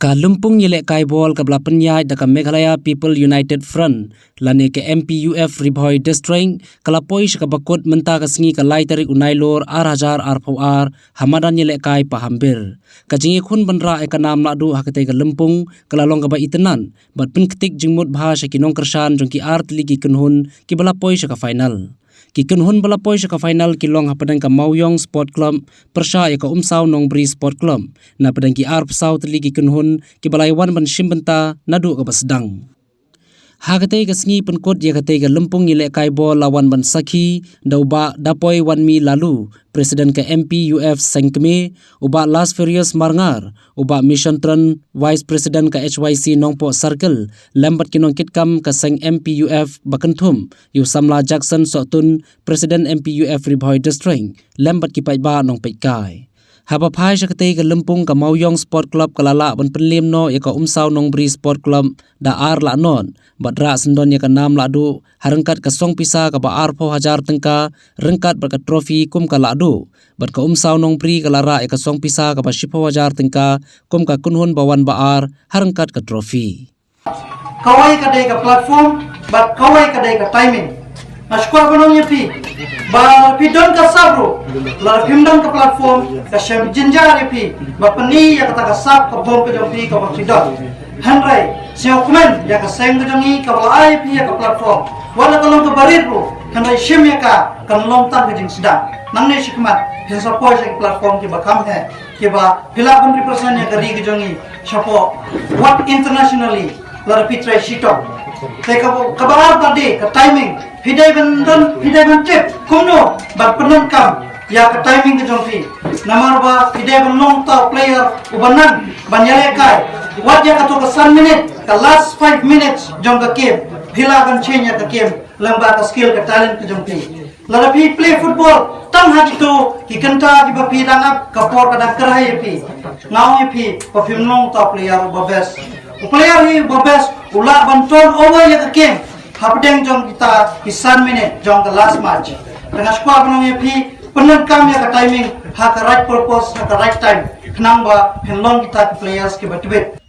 Ka lumpung yelek kai bol ka blapenya da ka Meghalaya People United Front lane ke MPUF Ribhoi District kalapoi ka bakut menta ka singi ka lai tarik unai lor ar hamadan yelek kai pahambir ka jingi khun banra ekanam ladu hakate ka lumpung kalalong ka ba itenan bat pin ketik jingmut bahasa kinong kersan jongki art ligi kunhun ki balapoi ka final ki kunhun balapoi ka final ki long hapadang ka Mauyong Sport Club persya ya ka umsaw Nongbri Sport Club na padang ki ar pesau teli ki kunhun ki balaiwan ban shimbenta nadu ka basdang hagate ka sngi penkot ya kate ka lumpung yile kai bol lawan ban sakhi dauba dapoi wan mi lalu presiden ke MPUF Sengkeme uba Las Furious Marngar uba Mission Tran vice president ke HYC Nongpo Circle lambat kinong kitkam ka seng MPUF Bakenthum yu Samla Jackson Sotun presiden MPUF Ribhoi District lambat ki paiba nong paikai haba phai sakate ka lumpung ka Mauyong Sport Club kalala ban penlim no ya ka umsaw Nongbri Sport Club da ar la non badra sendon ya ka nam ladu harengkat ka song pisa ka ba ar pho hajar tengka rengkat ber ka trofi kum ka ladu bat ka umsaw Nongbri kalara ya ka song pisa ka ba shipho hajar tengka kum ka kunhun bawan ba ar harengkat ka trofi kawai ka dai ka platform bat kawai ka dai ka timing Ashkwa gunungnya pi, ba pi don ka sabro, la pimdang ka platform ka syam jinjar pi, ba peni ya kata ka sab ka bom ka jompi ka baksidot. Henry, siya kumen ya ka seng ka jongi ka wala ai pi ya ka platform. Wala ka long ka barit bro, Henry shim ya ka long tan ka jing sedang. Nang ne shikmat, hin support ya platform ki ba kam hai, ki ba pila 100% ya ka ri ka jongi, support what internationally la pi try shito. Teka kabar tadi ke timing hidai ban tip kuno bat penun kam ya ke timing ke jongfi namar ba hidai ban long tau player ubanan ban yale kai wat ya ka to ke 1 minute ke last 5 minutes jong ke game hila ban change ya ke game lamba ke skill ke talent ke jongfi la pi play football tang ha tu ki kanta di ba pi dangap ka por ka dak kerai pi ngau pi pa film long tau player ba best player hi ba best ulah bantuan over ya ke game hapdeng jong kita kisan minute jong ke last match dengan squad menong pi penan kam ya ke timing ha ke right purpose ha ke right time kenang ba penlong kita ke players ke batibet